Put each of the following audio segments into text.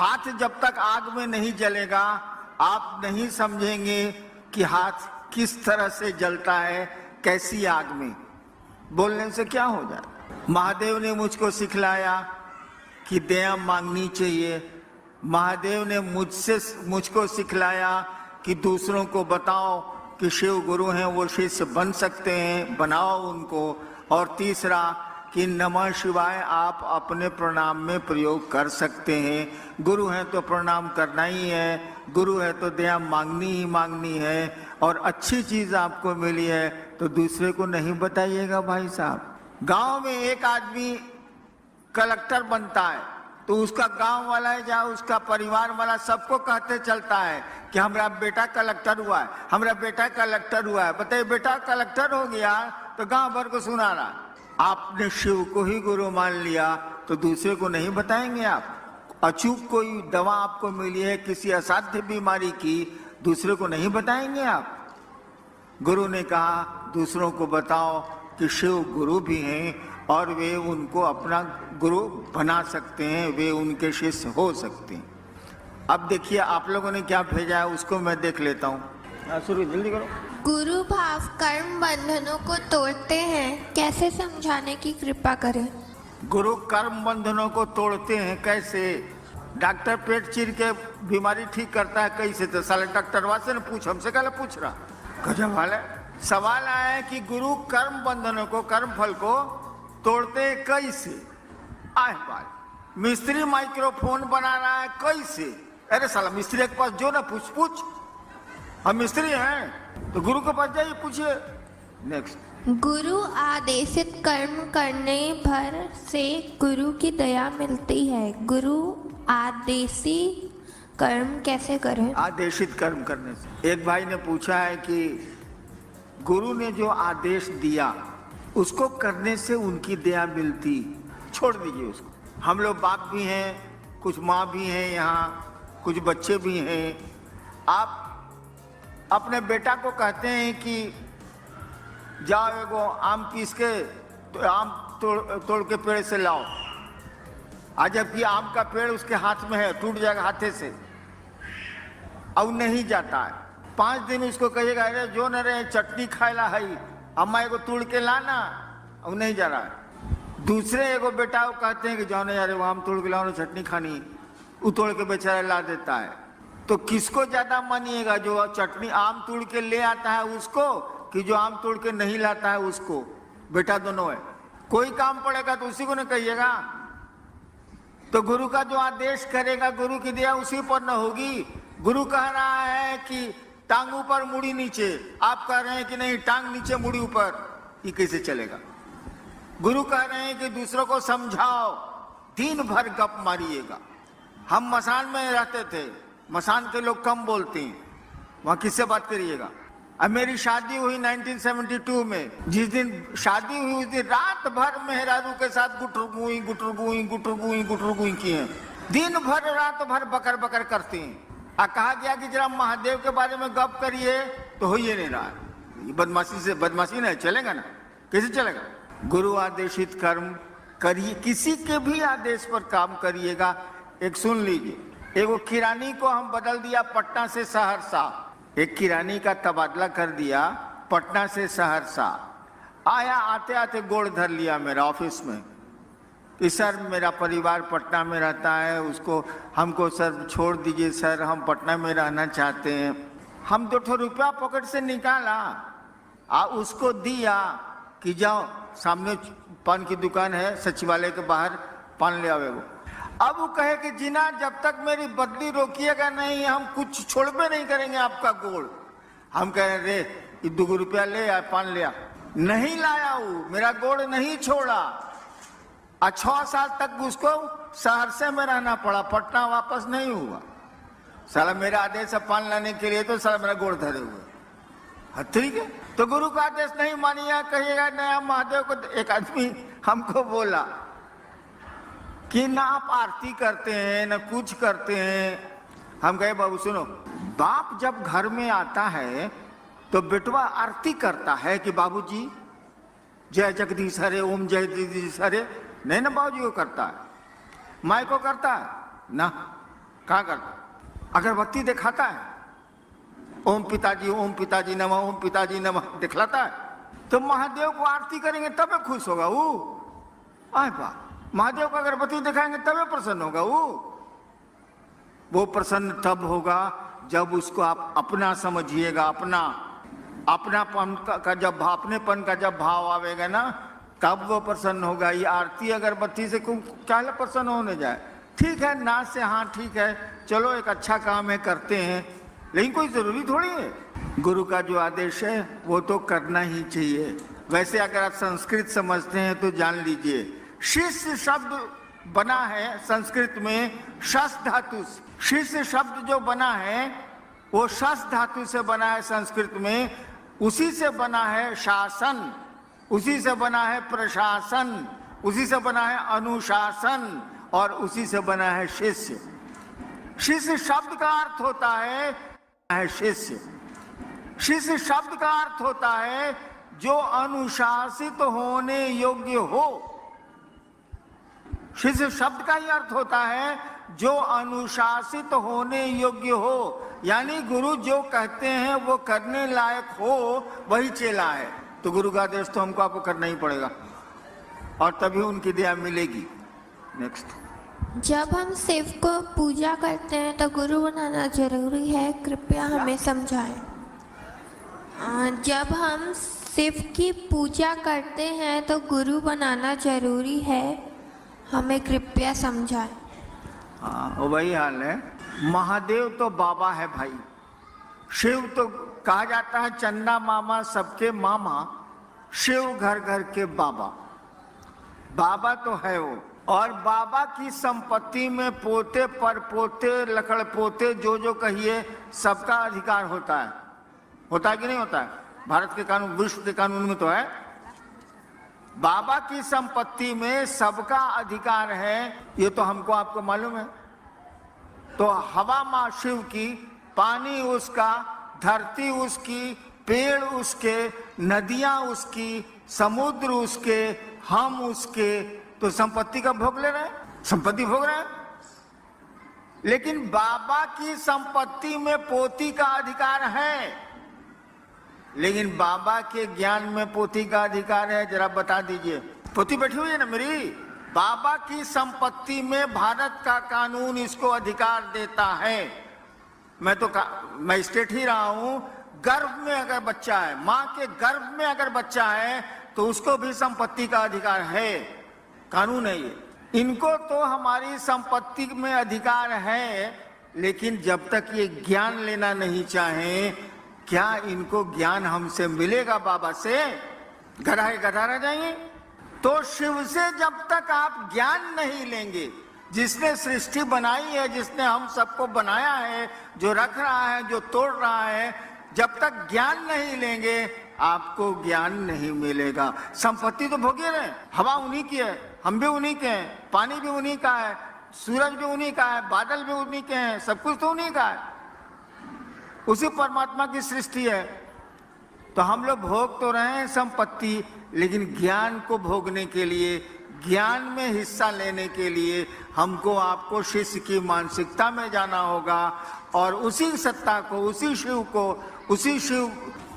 हाथ जब तक आग में नहीं जलेगा आप नहीं समझेंगे कि हाथ किस तरह से जलता है, कैसी आग में। बोलने से क्या हो जाए। महादेव ने मुझको सिखलाया कि दया मांगनी चाहिए। महादेव ने मुझको सिखलाया कि दूसरों को बताओ कि शिव गुरु हैं, वो शिष्य बन सकते हैं, बनाओ उनको। और तीसरा कि नमः शिवाय आप अपने प्रणाम में प्रयोग कर सकते हैं। गुरु हैं तो प्रणाम करना ही है, गुरु है तो दया मांगनी ही मांगनी है। और अच्छी चीज आपको मिली है तो दूसरे को नहीं बताइएगा भाई साहब। गांव में एक आदमी कलेक्टर बनता है तो उसका गांव वाला है या उसका परिवार वाला सबको कहते चलता है कि हमारा बेटा कलेक्टर हुआ है, हमारा बेटा कलेक्टर हुआ है। बताइए, बेटा कलेक्टर हो गया तो गांव भर को सुना रहा। आपने शिव को ही गुरु मान लिया तो दूसरे को नहीं बताएंगे आप। अचूक कोई दवा आपको मिली है किसी असाध्य बीमारी की, दूसरे को नहीं बताएंगे आप। गुरु ने कहा दूसरों को बताओ कि शिव गुरु भी हैं और वे उनको अपना गुरु बना सकते हैं, वे उनके शिष्य हो सकते हैं। अब देखिए आप लोगों ने क्या भेजा है उसको मैं देख लेता हूँ। शुरू जल्दी करो। गुरु भाव कर्म बंधनों को तोड़ते हैं, कैसे समझाने की कृपा करें। गुरु कर्म बंधनों को तोड़ते हैं कैसे? डॉक्टर पेट चीर के बीमारी ठीक करता है कैसे? तो साले डॉक्टर वासे ने पूछ, हमसे क्या पूछ रहा। गजब वाला सवाल आया है कि गुरु कर्म बंधनों को, कर्म फल को तोड़ते हैं कैसे? आए बात, मिस्त्री माइक्रोफोन बना रहा है कैसे? अरे साला मिस्त्री के पास जो ना पूछ, हम मिस्त्री हैं तो गुरु के पास जाइए पूछिए। नेक्स्ट, गुरु आदेशित कर्म करने भर से गुरु की दया मिलती है। गुरु आदेशित कर्म कैसे करें? आदेशित कर्म करने से। एक भाई ने पूछा है कि गुरु ने जो आदेश दिया उसको करने से उनकी दया मिलती, छोड़ दीजिए उसको। हम लोग बाप भी हैं, कुछ माँ भी हैं, यहाँ कुछ बच्चे भी हैं। आप अपने बेटा को कहते हैं कि जाओ एगो आम पीस के तो आम तोड़ के पेड़ से लाओ, आज जबकि आम का पेड़ उसके हाथ में है, टूट जाएगा हाथे से, अब नहीं जाता है। 5 दिन उसको कहिएगा अरे जो न रहे चटनी खाएला है, अम्मा एगो तोड़ के लाना, अब नहीं जा रहा है। दूसरे एगो बेटा को कहते हैं कि जाओ ना यार वो आम तोड़ के लाओ ना, चटनी खानी, वो तोड़ के बेचारा ला देता है। तो किसको ज्यादा मानिएगा, जो चटनी आम तोड़ के ले आता है उसको कि जो आम तोड़ के नहीं लाता है उसको? बेटा दोनों है, कोई काम पड़ेगा तो उसी को न कहिएगा। तो गुरु का जो आदेश करेगा गुरु की दया उसी पर न होगी। गुरु कह रहा है कि टांग ऊपर मुड़ी नीचे, आप कह रहे हैं कि नहीं टांग नीचे मुड़ी ऊपर, ये कैसे चलेगा? गुरु कह रहे हैं कि दूसरों को समझाओ, दिन भर गप मारिएगा। हम मसान में रहते थे, मसान के लोग कम बोलते हैं, वहां किससे बात करिएगा? अब मेरी शादी हुई 1972 में, जिस दिन शादी हुई उस दिन रात भर मेहरारू के साथ गुटरगुई की हैं। दिन भर रात भर बकर बकर करते हैं। कहा गया कि जरा महादेव के बारे में गप करिए तो हो ही नहीं रहा है। ये बदमाशी नहीं चलेगा ना, कैसे चलेगा? गुरु आदेशित कर्म करिए, किसी के भी आदेश पर काम करिएगा। एक सुन लीजिए, एगो किरानी को हम बदल दिया पटना से सहरसा, एक किरानी का तबादला कर दिया पटना से सहरसा। आया, आते आते गोड़ धर लिया मेरा ऑफिस में कि सर मेरा परिवार पटना में रहता है, उसको हमको सर छोड़ दीजिए सर, हम पटना में रहना चाहते हैं। हम 2 रुपया पॉकेट से निकाला उसको दिया कि जाओ सामने पान की दुकान है सचिवालय के बाहर, पान ले आवे वो। अब वो कहे कि जिना जब तक मेरी बदली रोकिएगा नहीं हम कुछ छोड़बे नहीं करेंगे आपका गोड़। हम कह रहे रे 2 रुपया ले आ, पान ले आ। नहीं लाया, वो मेरा गोड़ नहीं छोड़ा। 6 साल तक उसको सहरसे में रहना पड़ा, पटना वापस नहीं हुआ। साला मेरा आदेश है पान लाने के लिए तो साला मेरा गोड़ धरे हुए। ठीक है, तो गुरु का आदेश नहीं मानिएगा, कहिएगा नया महादेव को। एक आदमी हमको बोला कि ना आप आरती करते हैं ना कुछ करते हैं। हम कहे बाबू सुनो, बाप जब घर में आता है तो बेटवा आरती करता है कि बाबूजी जय जगदीश हरे, ओम जय जगदीश हरे। नहीं ना बाबूजी को करता है, माई को करता है ना। कहाँ करता? अगरबत्ती दिखाता है, ओम पिताजी नमः, ओम पिताजी नमः दिखलाता है। तो महादेव को आरती करेंगे तब खुश होगा वो। आए बा, महादेव को अगरबत्ती दिखाएंगे तब प्रसन्न होगा वो प्रसन्न तब होगा जब उसको आप अपना समझिएगा, अपनापन का जब अपनेपन का जब भाव आवेगा ना, तब वो प्रसन्न होगा। ये आरती अगरबत्ती से क्या प्रसन्न होने जाए? ठीक है, नाच से हाँ ठीक है, चलो एक अच्छा काम है करते हैं, लेकिन कोई जरूरी थोड़ी है। गुरु का जो आदेश है वो तो करना ही चाहिए। वैसे अगर आप संस्कृत समझते हैं तो जान लीजिए, शिष्य शब्द बना है संस्कृत में शस धातु। शिष्य शब्द जो बना है वो शस धातु से बना है संस्कृत में। उसी से बना है शासन, उसी से बना है प्रशासन, उसी से बना है अनुशासन, और उसी से बना है शिष्य। शिष्य शब्द का अर्थ होता है शिष्य। शिष्य शब्द का अर्थ होता है जो अनुशासित होने योग्य हो। शिष्य शब्द का ही अर्थ होता है जो अनुशासित होने योग्य हो, यानी गुरु जो कहते हैं वो करने लायक हो, वही चेला है। तो गुरु का आदेश तो हमको आपको करना ही पड़ेगा, और तभी उनकी दया मिलेगी। नेक्स्ट, जब हम शिव को पूजा करते हैं तो गुरु बनाना जरूरी है, कृपया हमें समझाएं। जब हम शिव की पूजा करते हैं तो गुरु बनाना जरूरी है, हमें कृपया समझाएं। हाँ, वही हाल है। महादेव तो बाबा है भाई, शिव तो कहा जाता है चंदा मामा सबके मामा, शिव घर घर के बाबा। बाबा तो है वो, और बाबा की संपत्ति में पोते पर पोते लकड़ पोते जो कहिए सबका अधिकार होता है कि नहीं होता है? भारत के कानून, विश्व के कानून में तो है। बाबा की संपत्ति में सबका अधिकार है, ये तो हमको आपको मालूम है। तो हवा माँ शिव की, पानी उसका, धरती उसकी, पेड़ उसके, नदियां उसकी, समुद्र उसके, हम उसके। तो संपत्ति का भोग ले रहे हैं, संपत्ति भोग रहे हैं। लेकिन बाबा की संपत्ति में पोती का अधिकार है, लेकिन बाबा के ज्ञान में पोती का अधिकार है? जरा बता दीजिए। पोती बैठी हुई है ना मेरी। बाबा की संपत्ति में भारत का कानून इसको अधिकार देता है। मैं स्टेट ही रहा हूं। गर्भ में अगर बच्चा है, मां के गर्भ में अगर बच्चा है तो उसको भी संपत्ति का अधिकार है, कानून है ये। इनको तो हमारी संपत्ति में अधिकार है, लेकिन जब तक ये ज्ञान लेना नहीं चाहें, क्या इनको ज्ञान हमसे मिलेगा? बाबा से गधा के गधा रह जाएंगे। तो शिव से जब तक आप ज्ञान नहीं लेंगे, जिसने सृष्टि बनाई है, जिसने हम सबको बनाया है, जो रख रहा है, जो तोड़ रहा है, जब तक ज्ञान नहीं लेंगे आपको ज्ञान नहीं मिलेगा। संपत्ति तो भोगे रहे, हवा उन्हीं की है, हम भी उन्हीं के हैं, पानी भी उन्हीं का है, सूरज भी उन्हीं का है, बादल भी उन्हीं के हैं, सब कुछ तो उन्हीं का है, उसी परमात्मा की सृष्टि है। तो हम लोग भोग तो रहे हैं संपत्ति, लेकिन ज्ञान को भोगने के लिए, ज्ञान में हिस्सा लेने के लिए हमको आपको शिष्य की मानसिकता में जाना होगा, और उसी सत्ता को, उसी शिव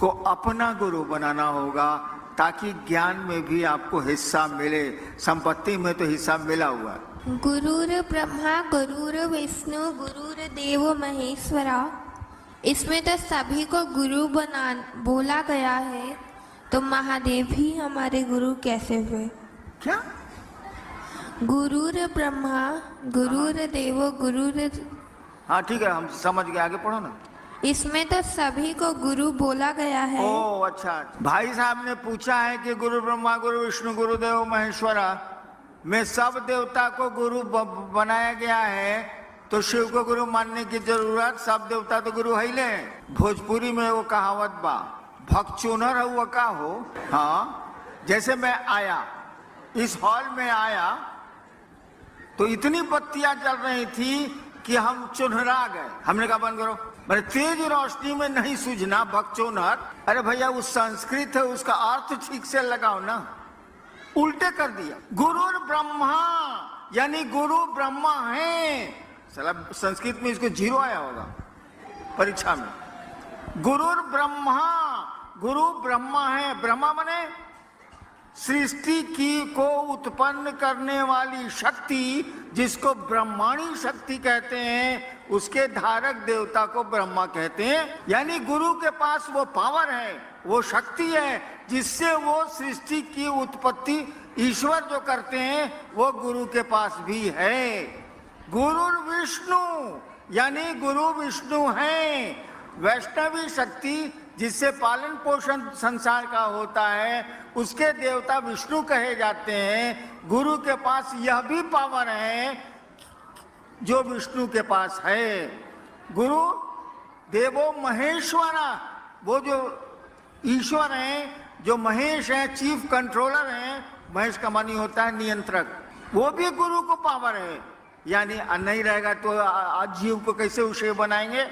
को अपना गुरु बनाना होगा, ताकि ज्ञान में भी आपको हिस्सा मिले। संपत्ति में तो हिस्सा मिला हुआ है। गुरुर ब्रह्मा गुरुर विष्णु गुरुर देव महेश्वरा, इसमें तो सभी को गुरु बोला गया है, तो महादेव ही हमारे गुरु कैसे हुए? क्या? गुरुर ब्रह्मा गुरुर देव गुरुर, हाँ ठीक है, हम समझ गए, आगे पढ़ो ना। इसमें तो सभी को गुरु बोला गया है। ओ अच्छा, भाई साहब ने पूछा है कि गुरु ब्रह्मा गुरु विष्णु गुरुदेव महेश्वरा में सब देवता को गुरु बनाया गया है, तो शिव को गुरु मानने की जरूरत, सब देवता तो गुरु है ही ले। भोजपुरी में वो कहावत बा, भक्चोनर हुआ का हो। हाँ, जैसे मैं आया, इस हॉल में आया तो इतनी बत्तियां जल रही थी कि हम चुनहरा गए। हमने कहा बंद करो, मेरे तेज रोशनी में नहीं सूझना भक्चोनर। अरे भैया, उस संस्कृत है, उसका अर्थ ठीक से लगाओ ना, उल्टे कर दिया। गुरु ब्रह्मा यानी गुरु ब्रह्मा है, साला संस्कृत में इसको 0 आया होगा परीक्षा में। गुरुर ब्रह्मा, गुरु ब्रह्मा है। ब्रह्मा माने सृष्टि की को उत्पन्न करने वाली शक्ति, जिसको ब्रह्माणी शक्ति कहते हैं, उसके धारक देवता को ब्रह्मा कहते हैं। यानी गुरु के पास वो पावर है, वो शक्ति है, जिससे वो सृष्टि की उत्पत्ति ईश्वर जो करते हैं वो गुरु के पास भी है। गुरु विष्णु, यानी गुरु विष्णु है। वैष्णवी शक्ति जिससे पालन पोषण संसार का होता है, उसके देवता विष्णु कहे जाते हैं। गुरु के पास यह भी पावर है जो विष्णु के पास है। गुरु देवो महेश्वरा, वो जो ईश्वर हैं, जो महेश हैं, चीफ कंट्रोलर हैं। महेश का मानी होता है नियंत्रक, वो भी गुरु को पावर है। यानी नहीं रहेगा तो आज जीव को कैसे उसे बनाएंगे।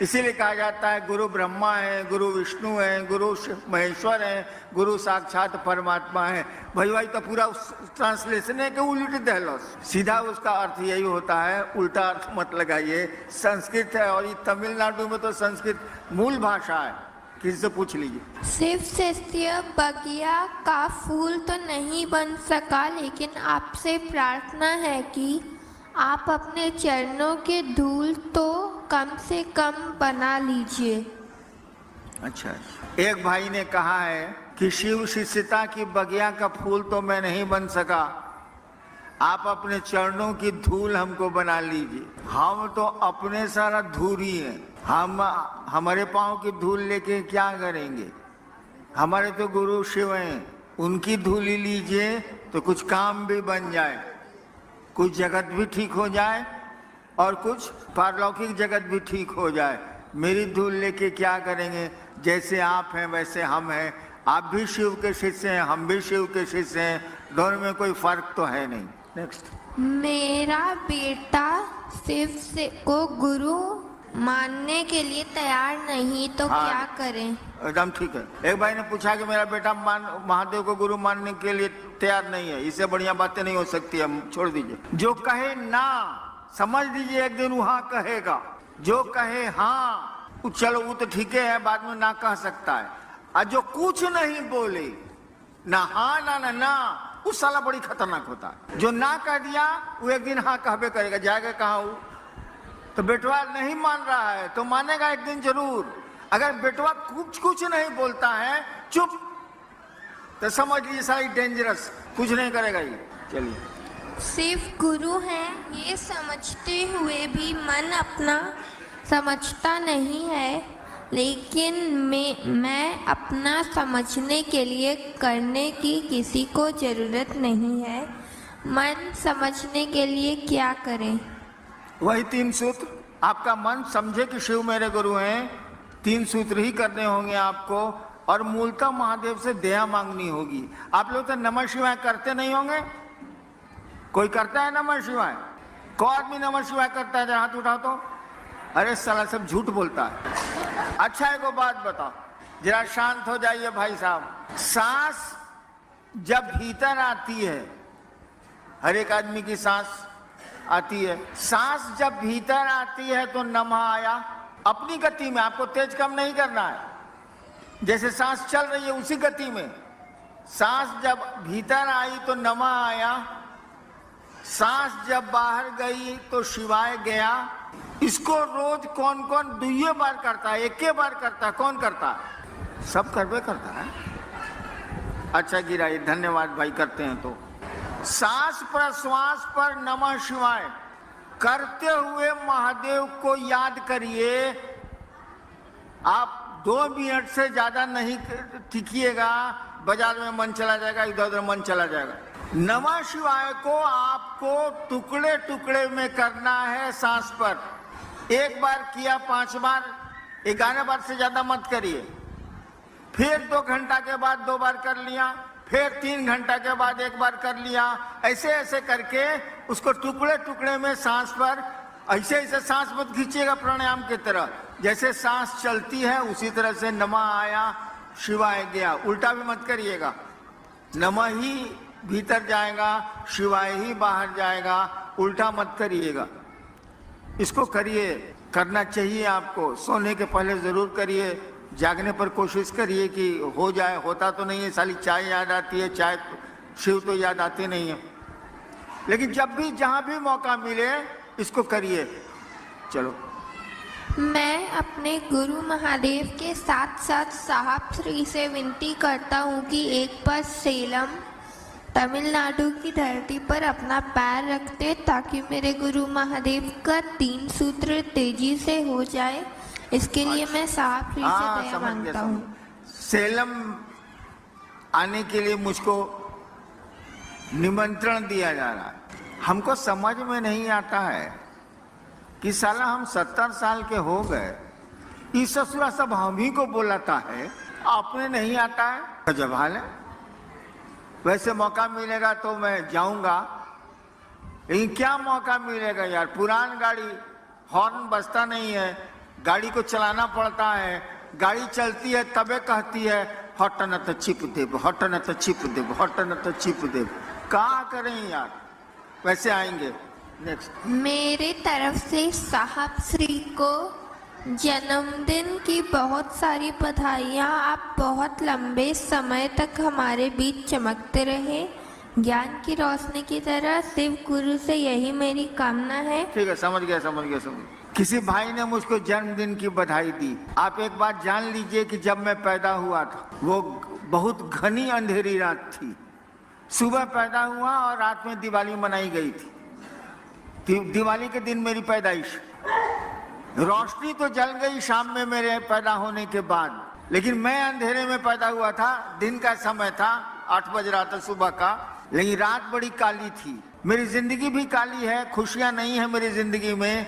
इसीलिए कहा जाता है गुरु ब्रह्मा है, गुरु विष्णु है, गुरु महेश्वर है, गुरु साक्षात परमात्मा है। भाई तो पूरा ट्रांसलेशन है कि उल्टी दहलो, सीधा उसका अर्थ यही होता है। उल्टा अर्थ मत लगाइए। संस्कृत है और ये तमिलनाडु में तो संस्कृत मूल भाषा है, किसी से पूछ लीजिए। सिर्फ सस्य बगिया का फूल तो नहीं बन सका, लेकिन आपसे प्रार्थना है कि आप अपने चरणों के धूल तो कम से कम बना लीजिए। अच्छा, एक भाई ने कहा है कि शिव शिष्यता की बगिया का फूल तो मैं नहीं बन सका, आप अपने चरणों की धूल हमको बना लीजिए। हम तो अपने सारा धूल ही है, हम हमारे पाँव की धूल लेके क्या करेंगे। हमारे तो गुरु शिव हैं, उनकी धूल ही लीजिए तो कुछ काम भी बन जाए, कुछ जगत भी ठीक हो जाए और कुछ पारलौकिक जगत भी ठीक हो जाए। मेरी धूल लेके क्या करेंगे। जैसे आप हैं वैसे हम हैं, आप भी शिव के शिष्य हैं, हम भी शिव के शिष्य हैं, दोनों में कोई फर्क तो है नहीं। नेक्स्ट, मेरा बेटा शिव से को गुरु मानने के लिए तैयार नहीं तो हाँ, क्या करें। एकदम ठीक है। एक भाई ने पूछा कि मेरा बेटा महादेव को गुरु मानने के लिए तैयार नहीं है। इससे बढ़िया बातें नहीं हो सकती है, छोड़ दीजिए। जो कहे ना, समझ लीजिए एक दिन वहां कहेगा। जो कहे हाँ, चलो वो तो ठीक है, बाद में ना कह सकता है। और जो कुछ नहीं बोले, ना हाँ ना ना ना, उस साला बड़ी खतरनाक होता है। जो ना कह दिया वो एक दिन हाँ कहबे करेगा। जाएगा कहाँ वो। तो बेटवा नहीं मान रहा है तो मानेगा एक दिन जरूर। अगर बेटवा कुछ नहीं बोलता है, चुप, तो समझ लीजिए सारी डेंजरस, कुछ नहीं करेगा ये। चलिए, सिर्फ गुरु है ये समझते हुए भी मन अपना समझता नहीं है, लेकिन मैं अपना समझने के लिए करने की किसी को जरूरत नहीं है। मन समझने के लिए क्या करें। वही 3 सूत्र। आपका मन समझे कि शिव मेरे गुरु हैं, 3 सूत्र ही करने होंगे आपको। और मूलतः महादेव से दया मांगनी होगी। आप लोग तो नमः शिवाय करते नहीं होंगे। कोई करता है नमः शिवाय? कोई आदमी नमः शिवाय करता है? हाथ उठाओ तो। अरे साला सब झूठ बोलता है। अच्छा एक बात बताओ, जरा शांत हो जाइए भाई साहब। सांस जब भीतर आती है, हर एक आदमी की सांस आती है, सांस जब भीतर आती है तो नमः आया। अपनी गति में, आपको तेज कम नहीं करना है। जैसे सांस चल रही है उसी गति में सांस जब भीतर आई तो नमः आया, सांस जब बाहर गई तो शिवाय गया। इसको रोज कौन कौन 2 बार करता है, 1 बार करता है? कौन करता है? सब करवे करता है। अच्छा गिराइए, धन्यवाद भाई, करते हैं। तो सांस प्रश्वास पर नमः शिवाय करते हुए महादेव को याद करिए। आप 2 मिनट से ज्यादा नहीं टिकिएगा, बाजार में मन चला जाएगा, इधर उधर मन चला जाएगा। नमः शिवाय को आपको टुकड़े टुकड़े में करना है सांस पर। 1 बार किया 5 बार, 11 बार से ज्यादा मत करिए। फिर 2 घंटा के बाद 2 बार कर लिया, फिर 3 घंटा के बाद 1 बार कर लिया। ऐसे ऐसे करके उसको टुकड़े टुकड़े में सांस पर, ऐसे ऐसे सांस मत खींचिएगा प्राणायाम की तरह। जैसे सांस चलती है उसी तरह से नमः आया, शिवाय गया। उल्टा भी मत करिएगा। नमः ही भीतर जाएगा, शिवाय ही बाहर जाएगा, उल्टा मत करिएगा। इसको करिए, करना चाहिए आपको। सोने के पहले जरूर करिए, जागने पर कोशिश करिए कि हो जाए। होता तो नहीं है, साली चाय याद आती है, चाय शिव तो याद आते नहीं है। लेकिन जब भी जहां भी मौका मिले इसको करिए। चलो। मैं अपने गुरु महादेव के साथ साथ साहब श्री से विनती करता हूँ कि एक बार सेलम तमिलनाडु की धरती पर अपना पैर रखते ताकि मेरे गुरु महादेव का 3 सूत्र तेजी से हो जाए। इसके लिए मैं साहब श्री से दया मांगता हूँ। सेलम आने के लिए मुझको निमंत्रण दिया जा रहा है। हमको समझ में नहीं आता है कि साला हम 70 साल के हो गए, इस ससुरा सब हम ही को बोलाता है, आपने नहीं आता है। गजब हाल है। वैसे मौका मिलेगा तो मैं जाऊंगा, लेकिन क्या मौका मिलेगा यार। पुरान गाड़ी, हॉर्न बजता नहीं है, गाड़ी को चलाना पड़ता है। गाड़ी चलती है तबे कहती है हट न तो चिप देव, हट न तो चिप देव, हट न तो चिप देव। क्या करें यार। वैसे आएंगे। नेक्स्ट। मेरे तरफ से साहब श्री को जन्मदिन की बहुत सारी बधाइयाँ। आप बहुत लंबे समय तक हमारे बीच चमकते रहे, ज्ञान की रोशनी की तरह। शिव गुरु से यही मेरी कामना है। ठीक है, समझ गया। किसी भाई ने मुझको जन्मदिन की बधाई दी। आप एक बात जान लीजिए कि जब मैं पैदा हुआ था वो बहुत घनी अंधेरी रात थी। सुबह पैदा हुआ और रात में दिवाली मनाई गई थी। दिवाली के दिन मेरी पैदाइश। रोशनी तो जल गई शाम में मेरे पैदा होने के बाद, लेकिन मैं अंधेरे में पैदा हुआ था। दिन का समय था, 8 बज रहा था सुबह का, लेकिन रात बड़ी काली थी। मेरी जिंदगी भी काली है, खुशियां नहीं है मेरी जिंदगी में,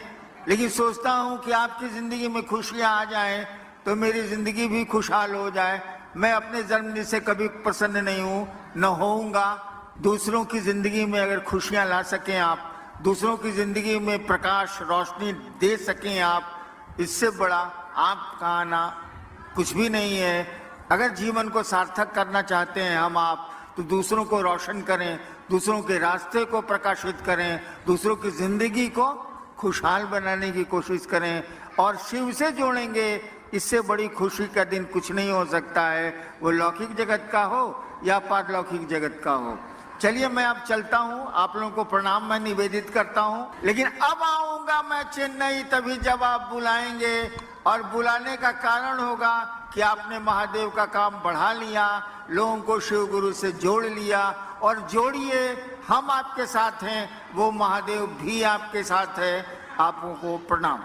लेकिन सोचता हूं कि आपकी जिंदगी में खुशियां आ जाएं तो मेरी जिंदगी भी खुशहाल हो जाए। मैं अपने जन्मदिन से कभी प्रसन्न नहीं हूं, न होऊंगा। दूसरों की जिंदगी में अगर खुशियां ला सकें आप, दूसरों की जिंदगी में प्रकाश रोशनी दे सकें आप, इससे बड़ा आपका आना कुछ भी नहीं है। अगर जीवन को सार्थक करना चाहते हैं हम आप, तो दूसरों को रोशन करें, दूसरों के रास्ते को प्रकाशित करें, दूसरों की जिंदगी को खुशहाल बनाने की कोशिश करें और शिव से जोड़ेंगे। इससे बड़ी खुशी का दिन कुछ नहीं हो सकता है, वो लौकिक जगत का हो या पारलौकिक जगत का हो। चलिए मैं अब चलता हूँ, आप लोगों को प्रणाम मैं निवेदित करता हूँ। लेकिन अब आऊंगा मैं चेन्नई तभी जब आप बुलाएंगे, और बुलाने का कारण होगा कि आपने महादेव का काम बढ़ा लिया, लोगों को शिव गुरु से जोड़ लिया। और जोड़िए, हम आपके साथ हैं, वो महादेव भी आपके साथ है। आपको प्रणाम।